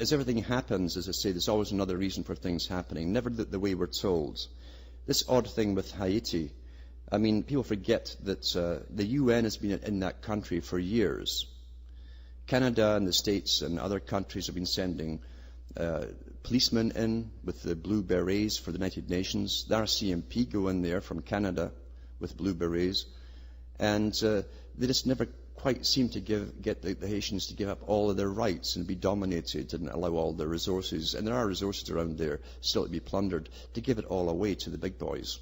as everything happens, as I say, there's always another reason for things happening, never the way we're told. This odd thing with Haiti, I mean, people forget that the UN has been in that country for years. Canada and the States and other countries have been sending policemen in with the blue berets for the United Nations. The RCMP go in there from Canada with blue berets. And they just never quite seem to get the Haitians to give up all of their rights and be dominated and allow all their resources, and there are resources around there still to be plundered, to give it all away to the big boys.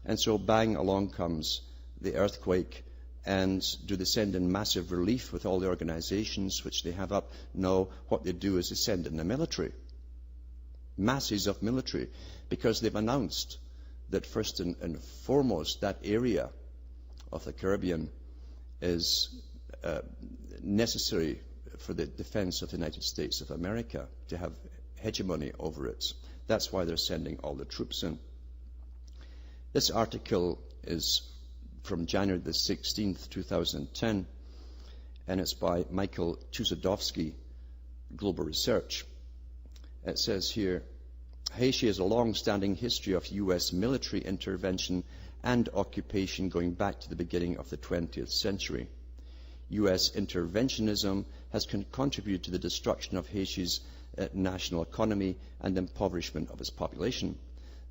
And so bang, along comes the earthquake, and do they send in massive relief with all the organizations which they have up? No, what they do is they send in the military, masses of military, because they've announced that first and foremost that area of the Caribbean is necessary for the defense of the United States of America, to have hegemony over it. That's why they're sending all the troops in. This article is from January the 16th, 2010, and it's by Michael Tuzadovsky, Global Research. It says here, Haiti has a long-standing history of U.S. military intervention and occupation going back to the beginning of the 20th century. U.S. interventionism has contributed to the destruction of Haiti's national economy and impoverishment of its population.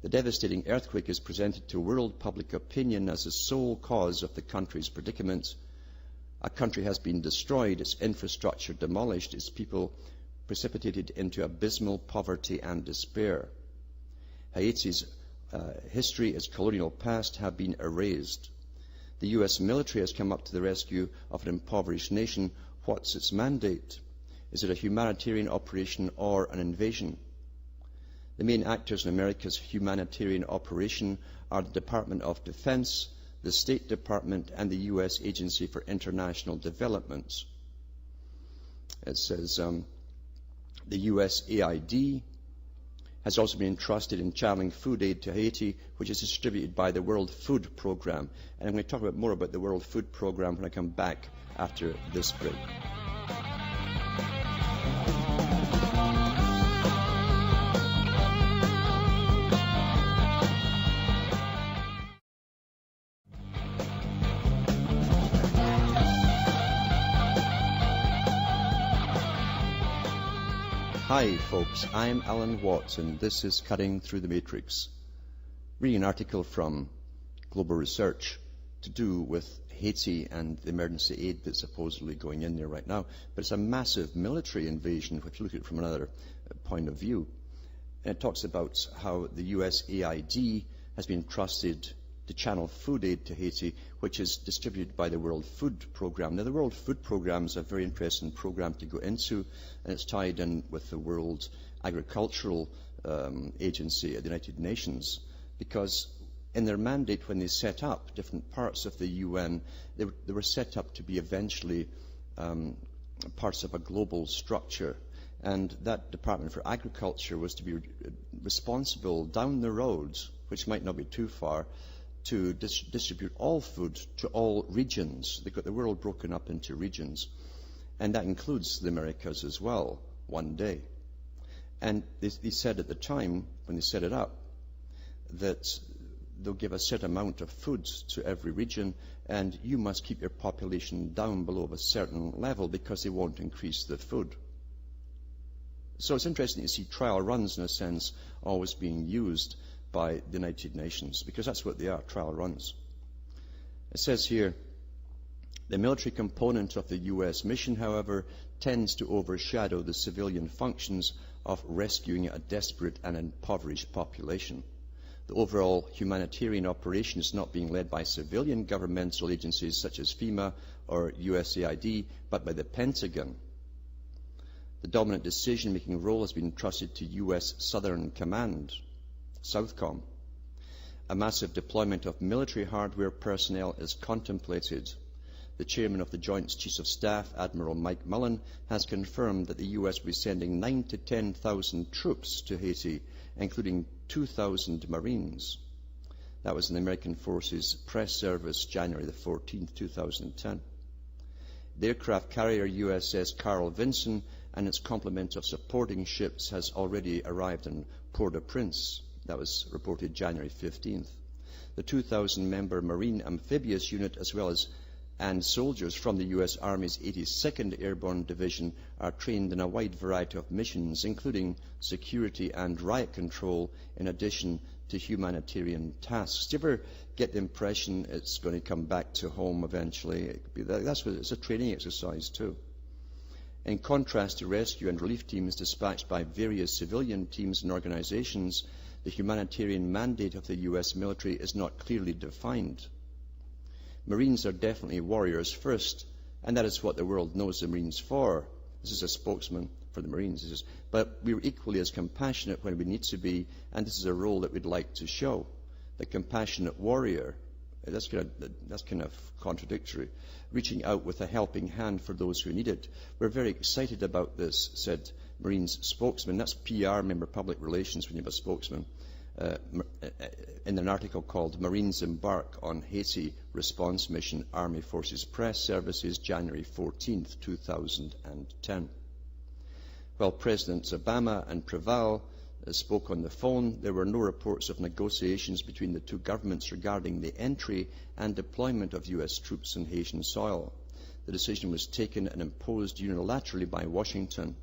The devastating earthquake is presented to world public opinion as the sole cause of the country's predicament. A country has been destroyed, its infrastructure demolished, its people precipitated into abysmal poverty and despair. Haiti's history, its colonial past, have been erased. The U.S. military has come up to the rescue of an impoverished nation. What's its mandate? Is it a humanitarian operation or an invasion? The main actors in America's humanitarian operation are the Department of Defense, the State Department, and the U.S. Agency for International Development. It says the USAID has also been entrusted in channeling food aid to Haiti, which is distributed by the World Food Programme. And I'm going to talk more about the World Food Programme when I come back after this break. Hi folks, I'm Alan Watts and this is Cutting Through the Matrix. Reading an article from Global Research to do with Haiti and the emergency aid that's supposedly going in there right now. But it's a massive military invasion if you look at it from another point of view. And it talks about how the USAID has been trusted to channel food aid to Haiti, which is distributed by the World Food Programme. Now, the World Food Programme is a very interesting program to go into, and it's tied in with the World Agricultural Agency at the United Nations, because in their mandate when they set up different parts of the UN, they were set up to be eventually parts of a global structure. And that Department for Agriculture was to be responsible down the road, which might not be too far, to distribute all food to all regions. They've got the world broken up into regions, and that includes the Americas as well, one day. And they said at the time, when they set it up, that they'll give a set amount of food to every region, and you must keep your population down below a certain level because they won't increase the food. So it's interesting to see trial runs, in a sense, always being used by the United Nations, because that's what they are, trial runs. It says here, the military component of the U.S. mission, however, tends to overshadow the civilian functions of rescuing a desperate and impoverished population. The overall humanitarian operation is not being led by civilian governmental agencies such as FEMA or USAID, but by the Pentagon. The dominant decision-making role has been entrusted to U.S. Southern Command, Southcom. A massive deployment of military hardware personnel is contemplated. The chairman of the Joint Chiefs of Staff, Admiral Mike Mullen, has confirmed that the U.S. will be sending 9,000 to 10,000 troops to Haiti, including 2,000 Marines. That was in the American Forces Press Service, January the 14th, 2010. The aircraft carrier USS Carl Vinson and its complement of supporting ships has already arrived in Port-au-Prince. That was reported January 15th. The 2,000-member Marine Amphibious Unit, as well as and soldiers from the U.S. Army's 82nd Airborne Division, are trained in a wide variety of missions, including security and riot control, in addition to humanitarian tasks. Do you ever get the impression it's going to come back to home eventually? That's what it's a training exercise too. In contrast to rescue and relief teams dispatched by various civilian teams and organizations, the humanitarian mandate of the U.S. military is not clearly defined. Marines are definitely warriors first, and that is what the world knows the Marines for. This is a spokesman for the Marines. He says, but we are equally as compassionate when we need to be, and this is a role that we'd like to show. The compassionate warrior, that's kind of contradictory, reaching out with a helping hand for those who need it. We're very excited about this, said Marines spokesman. That's PR, member public relations when you have a spokesman. In an article called Marines Embark on Haiti Response Mission, Army Forces Press Services, January 14th, 2010. While Presidents Obama and Preval spoke on the phone, there were no reports of negotiations between the two governments regarding the entry and deployment of U.S. troops on Haitian soil. The decision was taken and imposed unilaterally by Washington.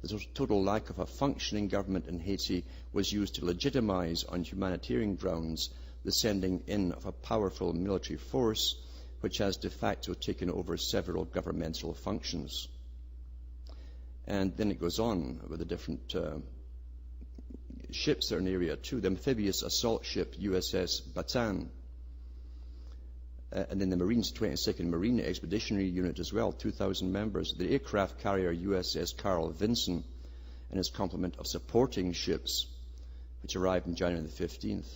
The total lack of a functioning government in Haiti was used to legitimize on humanitarian grounds the sending in of a powerful military force which has de facto taken over several governmental functions. And then it goes on with the different ships that are in the area too. The amphibious assault ship USS Bataan, and then the Marines 22nd Marine Expeditionary Unit as well, 2,000 members. The aircraft carrier USS Carl Vinson and its complement of supporting ships, which arrived on January the 15th.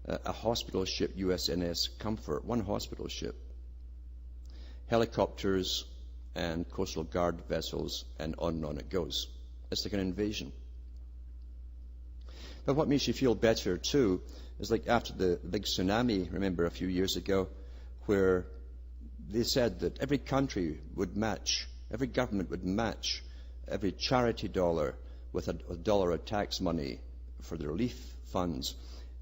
A hospital ship USNS Comfort, one hospital ship. Helicopters and Coastal Guard vessels, and on it goes. It's like an invasion. But what makes you feel better too is like after the big tsunami, remember a few years ago, where they said that every country would match, every government would match every charity dollar with a dollar of tax money for the relief funds.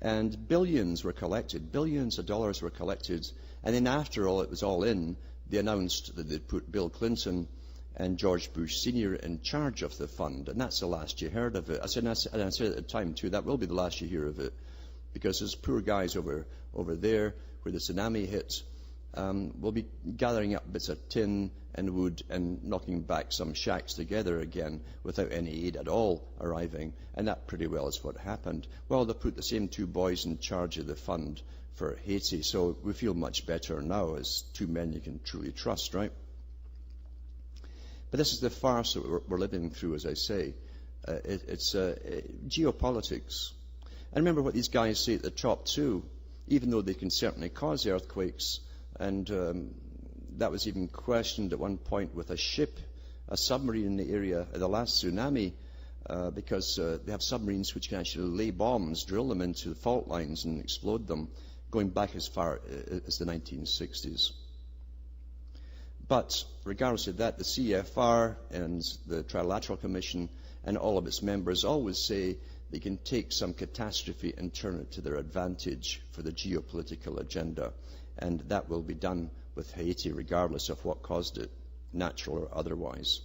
And billions were collected, billions of dollars were collected. And then after all, it was all in, they announced that they'd put Bill Clinton and George Bush Sr. in charge of the fund. And that's the last you heard of it. I said at the time too, that will be the last you hear of it. Because those poor guys over there where the tsunami hit, will be gathering up bits of tin and wood and knocking back some shacks together again without any aid at all arriving. And that pretty well is what happened. Well, they put the same two boys in charge of the fund for Haiti, so we feel much better now as two men you can truly trust, right? But this is the farce that we're living through, as I say. It's geopolitics. And remember what these guys say at the top too, even though they can certainly cause earthquakes. And that was even questioned at one point with a ship, a submarine in the area at the last tsunami, because they have submarines which can actually lay bombs, drill them into the fault lines and explode them, going back as far as the 1960s. But regardless of that, the CFR and the Trilateral Commission and all of its members always say they can take some catastrophe and turn it to their advantage for the geopolitical agenda. And that will be done with Haiti regardless of what caused it, natural or otherwise.